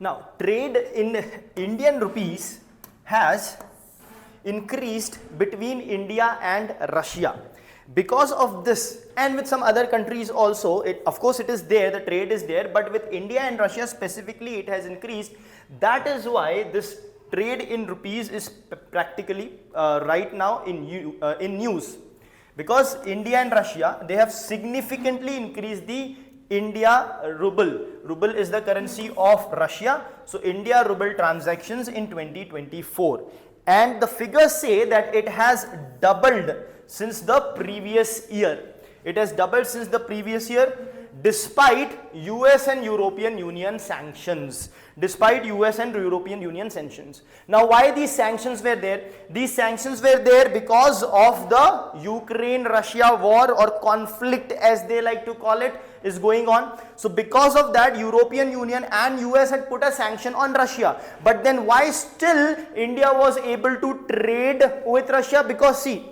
Now, trade in Indian rupees has increased between India and Russia. Because of this, and with some other countries also, of course it is there, the trade is there, but with India and Russia specifically it has increased. That is why this trade in rupees is practically right now in news, because India and Russia, they have significantly increased the India ruble. Ruble is the currency of Russia. So India ruble transactions in 2024, and the figures say that it has doubled since the previous year. It has doubled since the previous year, despite US and European Union sanctions. Despite US and European Union sanctions. Now, why these sanctions were there? These sanctions were there because of the Ukraine-Russia war, or conflict as they like to call it, is going on. So because of that, European Union and US had put a sanction on Russia. But then why still India was able to trade with Russia? Because see,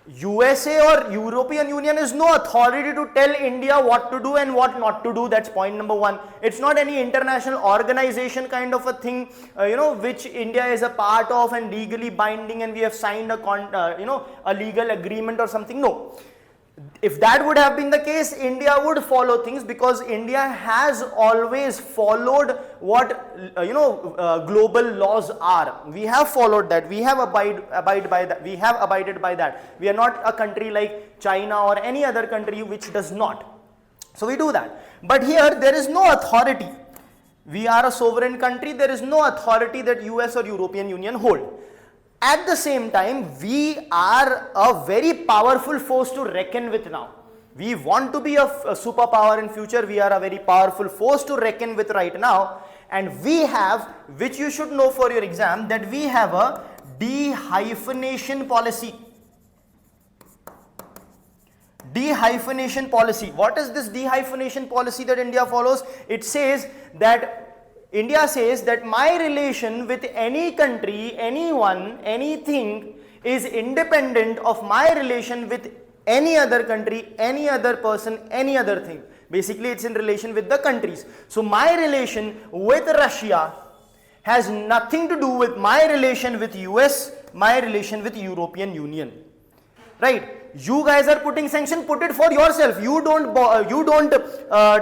USA or European Union is no authority to tell India what to do and what not to do. That's point number one. It's not any international organization kind of a thing, which India is a part of and legally binding, and we have signed a legal agreement or something. No. If that would have been the case, India would follow things, because India has always followed what global laws are. We have followed that. We have abide by that. We have abided by that. We are not a country like China or any other country which does not. So we do that. But here there is no authority. We are a sovereign country. There is no authority that US or European Union hold. At the same time, we are a very powerful force to reckon with now. We want to be a superpower in future. We are a very powerful force to reckon with right now. And we have, which you should know for your exam, that we have a de-hyphenation policy. De-hyphenation policy. What is this de-hyphenation policy that India follows? It says that India says that my relation with any country, anyone, anything is independent of my relation with any other country, any other person, any other thing. Basically, it's in relation with the countries. So my relation with Russia has nothing to do with my relation with US, my relation with European Union. Right? You guys are putting sanction, put it for yourself. You don't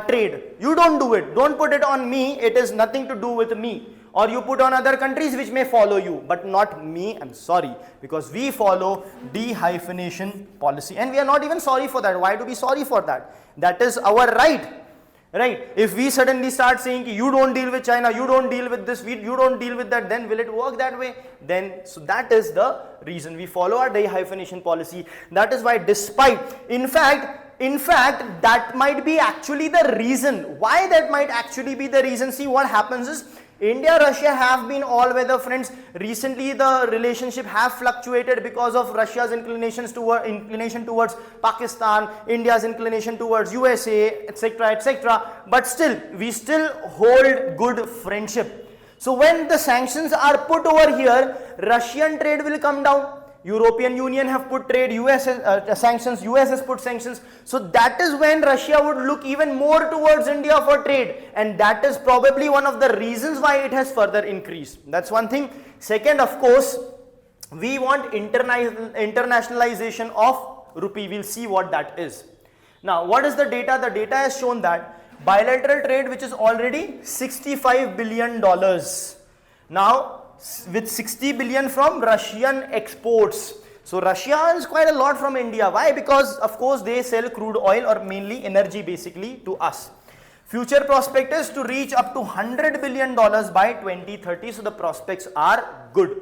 trade. You don't do it. Don't put it on me. It is nothing to do with me. Or you put on other countries which may follow you, but not me. I'm sorry, because we follow de-hyphenation policy, and we are not even sorry for that. Why to be sorry for that? That is our right. Right? If we suddenly start saying you don't deal with China, you don't deal with this, you don't deal with that, then will it work that way? Then, so that is the reason we follow our de-hyphenation policy. That is why, despite, in fact, that might be actually the reason. Why that might actually be the reason? See, what happens is, India, Russia have been all-weather friends. Recently, the relationship have fluctuated because of Russia's inclination towards Pakistan, India's inclination towards USA, etc., etc. But still, we still hold good friendship. So when the sanctions are put over here, Russian trade will come down. European Union have put trade, sanctions, US has put sanctions. So that is when Russia would look even more towards India for trade, and that is probably one of the reasons why it has further increased. That's one thing. Second, of course, we want internationalization of rupee. We'll see what that is. Now, what is the data? The data has shown that bilateral trade, which is already $65 billion. Now, with 60 billion from Russian exports. So Russia earns quite a lot from India. Why? Because of course they sell crude oil, or mainly energy basically, to us. Future prospect is to reach up to $100 billion by 2030. So the prospects are good.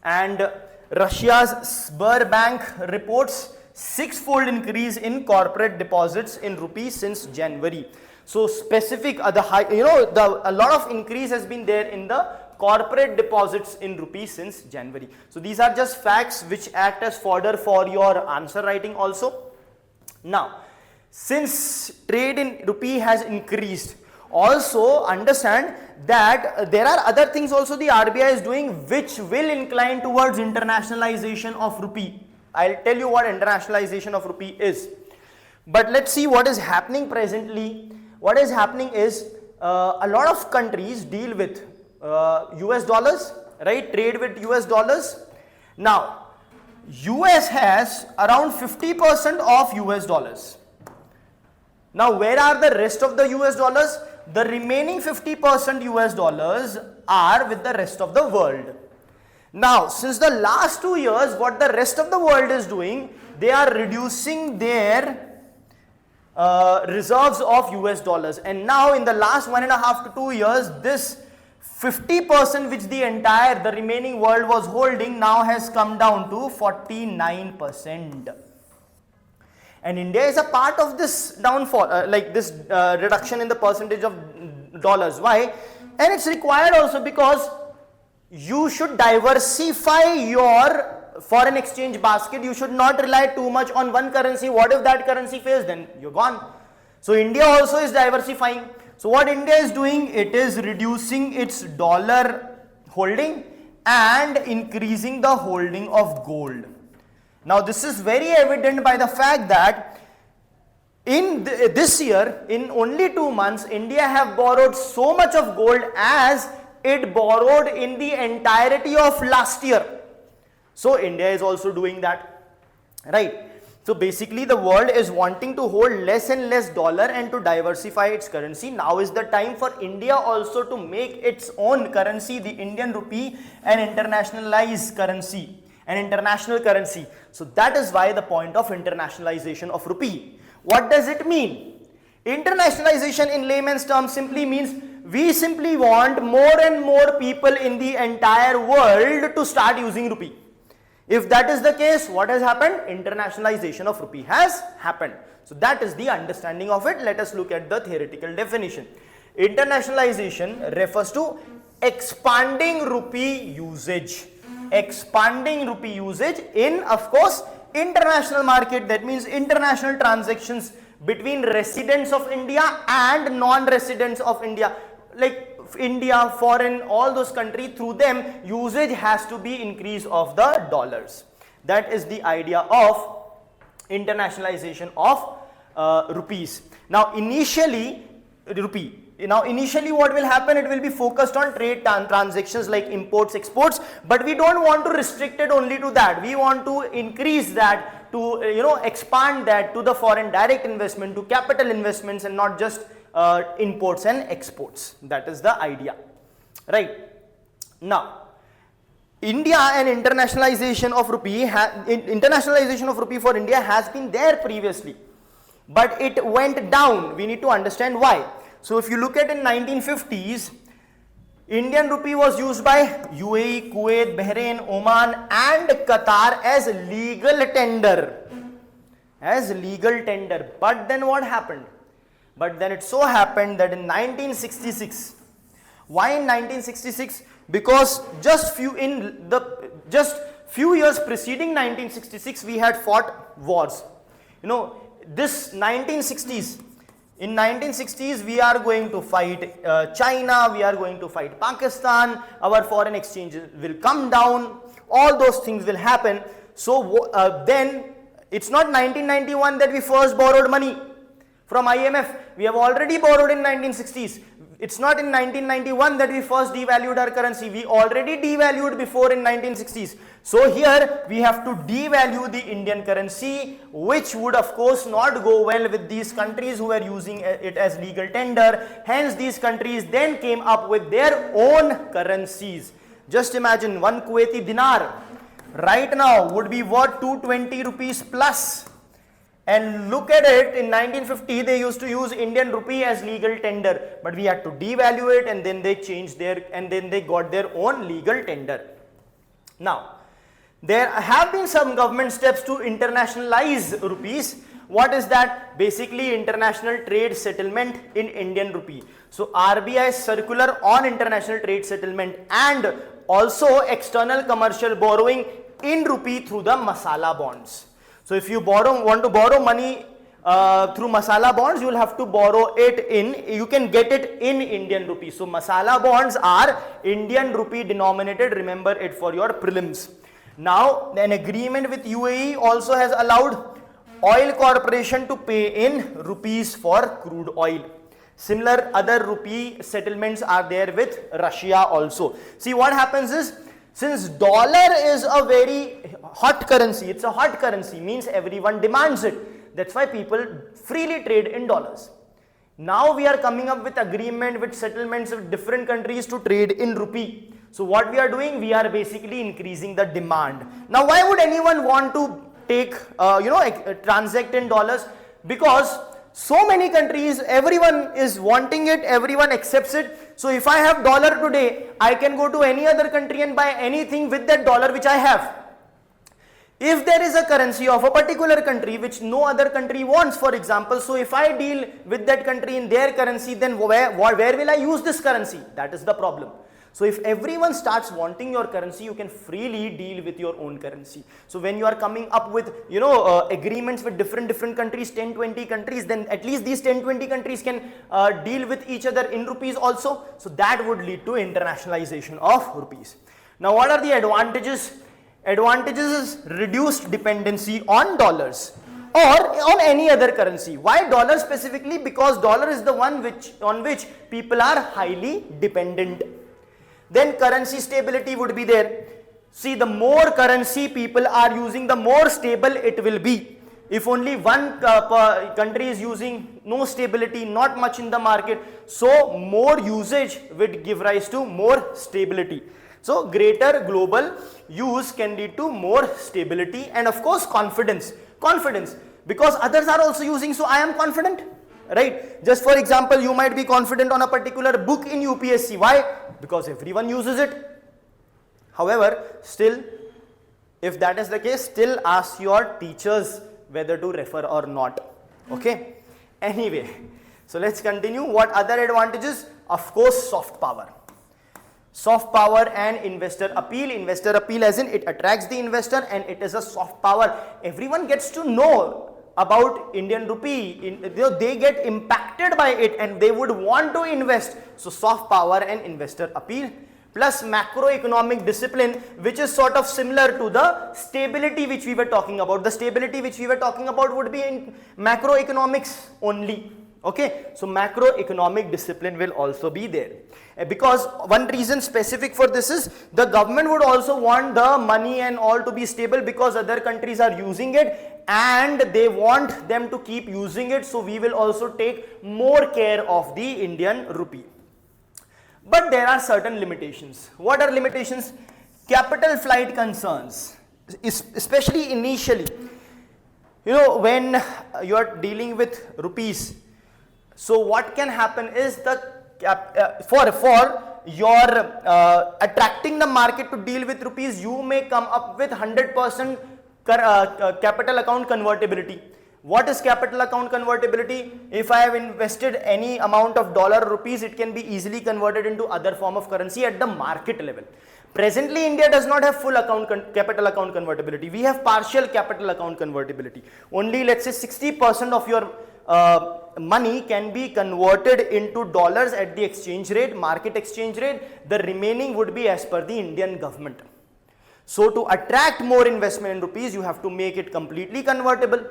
And Russia's Sberbank reports six-fold increase in corporate deposits in rupees since January. So specific, a lot of increase has been there in the corporate deposits in rupees since January. So these are just facts which act as fodder for your answer writing also. Now, since trade in rupee has increased, also understand that there are other things also the RBI is doing which will incline towards internationalization of rupee. I'll tell you what internationalization of rupee is. But let's see what is happening presently. What is happening is a lot of countries deal with US dollars, right? Trade with US dollars. Now, US has around 50% of US dollars. Now, where are the rest of the US dollars? The remaining 50% US dollars are with the rest of the world. Now, since the last 2 years, what the rest of the world is doing, they are reducing their reserves of US dollars. And now, in the last 1.5 to 2 years, this 50% which the remaining world was holding now has come down to 49%. And India is a part of this downfall, reduction in the percentage of dollars. Why? And it's required also because you should diversify your foreign exchange basket. You should not rely too much on one currency. What if that currency fails? Then you're gone. So India also is diversifying. So what India is doing, it is reducing its dollar holding and increasing the holding of gold. Now this is very evident by the fact that in this year, in only 2 months, India have borrowed so much of gold as it borrowed in the entirety of last year. So India is also doing that, right? So basically the world is wanting to hold less and less dollar and to diversify its currency. Now is the time for India also to make its own currency, the Indian rupee, an internationalized currency, an international currency. So that is why the point of internationalization of rupee. What does it mean? Internationalization in layman's terms simply means we simply want more and more people in the entire world to start using rupee. If that is the case, what has happened? Internationalization of rupee has happened. So that is the understanding of it. Let us look at the theoretical definition. Internationalization refers to expanding rupee usage. Expanding rupee usage in, of course, international market. That means international transactions between residents of India and non-residents of India. Like India, foreign, all those countries, through them usage has to be increase of the dollars. That is the idea of internationalization of rupees. Now initially what will happen, it will be focused on trade transactions like imports, exports, but we don't want to restrict it only to that. We want to increase that to expand that to the foreign direct investment, to capital investments, and not just imports and exports. That is the idea, right? Now, India and internationalization of rupee for India has been there previously, but it went down. We need to understand why. So if you look at in 1950s, Indian rupee was used by UAE, Kuwait, Bahrain, Oman and Qatar as legal tender. But then what happened? But then it so happened that in 1966, why in 1966? Because just few years preceding 1966, we had fought wars. This 1960s. In 1960s, we are going to fight China, we are going to fight Pakistan, our foreign exchange will come down, all those things will happen. So then it's not 1991 that we first borrowed money from IMF. We have already borrowed in 1960s. It's not in 1991 that we first devalued our currency. We already devalued before in 1960s. So here we have to devalue the Indian currency, which would of course not go well with these countries who are using it as legal tender. Hence these countries then came up with their own currencies. Just imagine one Kuwaiti dinar right now would be worth 220 rupees plus. And look at it, in 1950 they used to use Indian rupee as legal tender, but we had to devalue it, and then they changed then they got their own legal tender. Now, there have been some government steps to internationalize rupees. What is that? Basically international trade settlement in Indian rupee. So RBI circular on international trade settlement, and also external commercial borrowing in rupee through the masala bonds. So if you want to borrow money through masala bonds, you will have to borrow it you can get it in Indian rupee. So masala bonds are Indian rupee denominated, remember it for your prelims. Now an agreement with UAE also has allowed oil corporation to pay in rupees for crude oil. Similar other rupee settlements are there with Russia also. See, what happens is, since dollar is a very hot currency, it's a hot currency, means everyone demands it. That's why people freely trade in dollars. Now we are coming up with agreement with settlements with different countries to trade in rupee. So what we are doing, we are basically increasing the demand. Now why would anyone want to take, transact in dollars? Because so many countries, everyone is wanting it, everyone accepts it. So if I have dollar today, I can go to any other country and buy anything with that dollar which I have. If there is a currency of a particular country which no other country wants, for example, so if I deal with that country in their currency, then where will I use this currency? That is the problem. So if everyone starts wanting your currency, you can freely deal with your own currency. So when you are coming up with, agreements with different countries, 10, 20 countries, then at least these 10, 20 countries can deal with each other in rupees also. So that would lead to internationalization of rupees. Now what are the advantages? Advantages is reduced dependency on dollars or on any other currency. Why dollar specifically? Because dollar is the one on which people are highly dependent. Then currency stability would be there. See, the more currency people are using, the more stable it will be. If only one country is using, no stability, not much in the market, so more usage would give rise to more stability. So greater global use can lead to more stability and of course confidence. Confidence, because others are also using, so I am confident, right? Just for example, you might be confident on a particular book in UPSC. Why? Because everyone uses it. However, still, if that is the case, still ask your teachers whether to refer or not. Okay? Anyway, so let's continue. What other advantages? Of course, soft power. Soft power and investor appeal. Investor appeal as in it attracts the investor and it is a soft power. Everyone gets to know about Indian rupee. They get impacted by it and they would want to invest. So soft power and investor appeal. Plus macroeconomic discipline, which is sort of similar to the stability which we were talking about. The stability which we were talking about would be in macroeconomics only. Okay, so macroeconomic discipline will also be there, because one reason specific for this is the government would also want the money and all to be stable because other countries are using it and they want them to keep using it. So we will also take more care of the Indian rupee. But there are certain limitations. What are limitations? Capital flight concerns, especially initially. When you are dealing with rupees, so what can happen is for your attracting the market to deal with rupees, you may come up with 100% capital account convertibility. What is capital account convertibility? If I have invested any amount of dollar or rupees, it can be easily converted into other form of currency at the market level. Presently, India does not have full capital account convertibility. We have partial capital account convertibility. Only, let's say, 60% of your money can be converted into dollars at the exchange rate, market exchange rate. The remaining would be as per the Indian government. So to attract more investment in rupees, you have to make it completely convertible.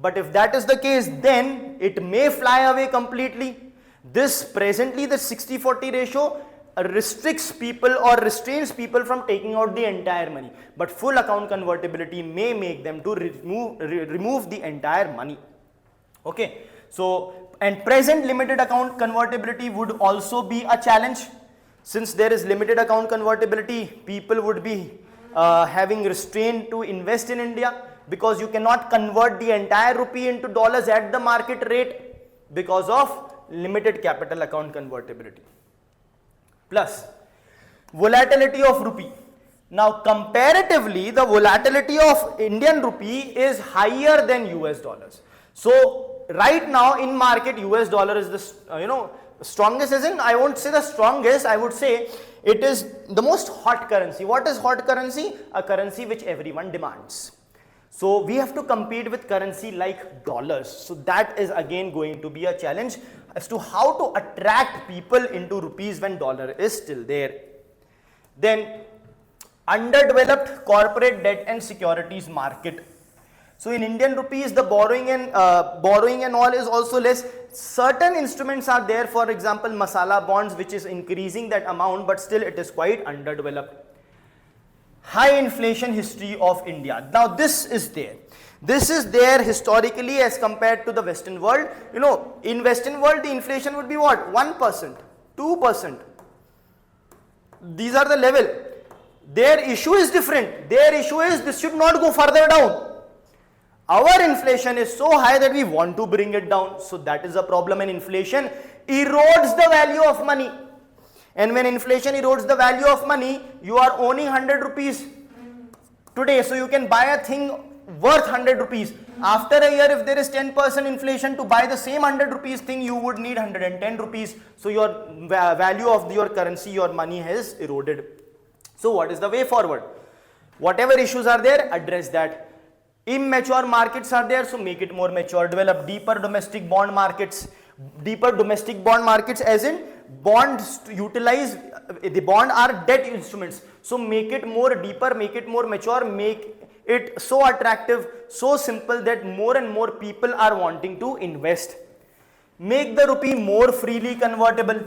But if that is the case, then it may fly away completely. Presently the 60-40 ratio restricts people or restrains people from taking out the entire money. But full account convertibility may make them to remove the entire money. Okay, so and present limited account convertibility would also be a challenge. Since there is limited account convertibility, people would be having restraint to invest in India, because you cannot convert the entire rupee into dollars at the market rate because of limited capital account convertibility. Plus volatility of rupee. Now comparatively, the volatility of Indian rupee is higher than US dollars. So right now in market, US dollar is the strongest, as in, I won't say the strongest, I would say it is the most hot currency. What is hot currency? A currency which everyone demands. So we have to compete with currency like dollars. So that is again going to be a challenge as to how to attract people into rupees when dollar is still there. Then underdeveloped corporate debt and securities market. So in Indian rupees, the borrowing and all is also less. certain instruments are there, for example masala bonds, which is increasing that amount, but still it is quite underdeveloped. High inflation history of India. Now this is there. This is there historically as compared to the Western world. You know, in Western world the inflation would be what? 1%, 2%. These are the level. Their issue is different. Their issue is this should not go further down. Our inflation is so high that we want to bring it down. So that is a problem, and inflation erodes the value of money. And when inflation erodes the value of money, you are owning 100 rupees today. So you can buy a thing worth 100 rupees. After a year, if there is 10% inflation, to buy the same 100 rupees thing, you would need 110 rupees. So your value of your currency, your money has eroded. So what is the way forward? Whatever issues are there, address that. Immature markets are there, so make it more mature. Develop deeper domestic bond markets. Deeper domestic bond markets as in bonds to utilize, the bond are debt instruments. So make it more deeper, make it more mature, make it so attractive, so simple that more and more people are wanting to invest. Make the rupee more freely convertible,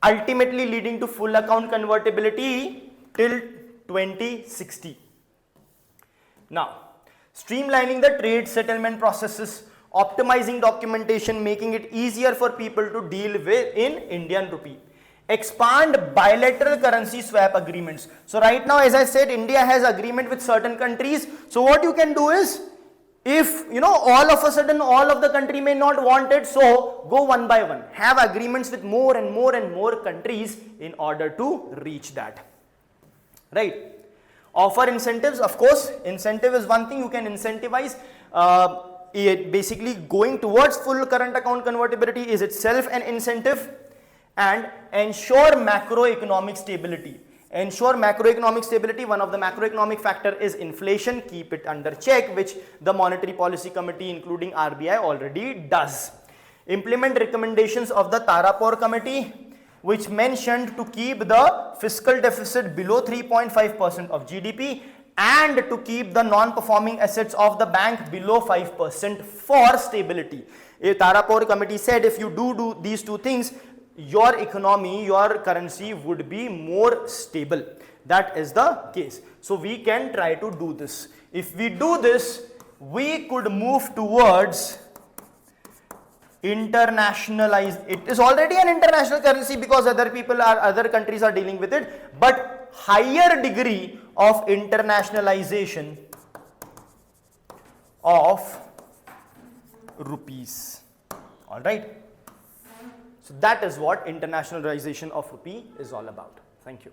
ultimately leading to full account convertibility till 2060. Now, streamlining the trade settlement processes, optimizing documentation, making it easier for people to deal with in Indian rupee. Expand bilateral currency swap agreements. So right now, as I said, India has agreement with certain countries. So what you can do is, if you know all of a sudden all of the country may not want it, so go one by one. Have agreements with more and more and more countries in order to reach that. Right? Offer incentives. Of course, incentive is one thing you can incentivize. Basically going towards full current account convertibility is itself an incentive. And ensure macroeconomic stability. Ensure macroeconomic stability. One of the macroeconomic factor is inflation. Keep it under check, which the Monetary Policy Committee including RBI already does. Implement recommendations of the Tarapur Committee, which mentioned to keep the fiscal deficit below 3.5% of GDP and to keep the non-performing assets of the bank below 5% for stability. A Tarapur Committee said if you do these two things, your economy, your currency would be more stable. That is the case. So we can try to do this. If we do this, we could move towards internationalize. It is already an international currency because other countries are dealing with it, but higher degree of internationalization of rupees. All right. So that is what internationalization of rupee is all about. Thank you.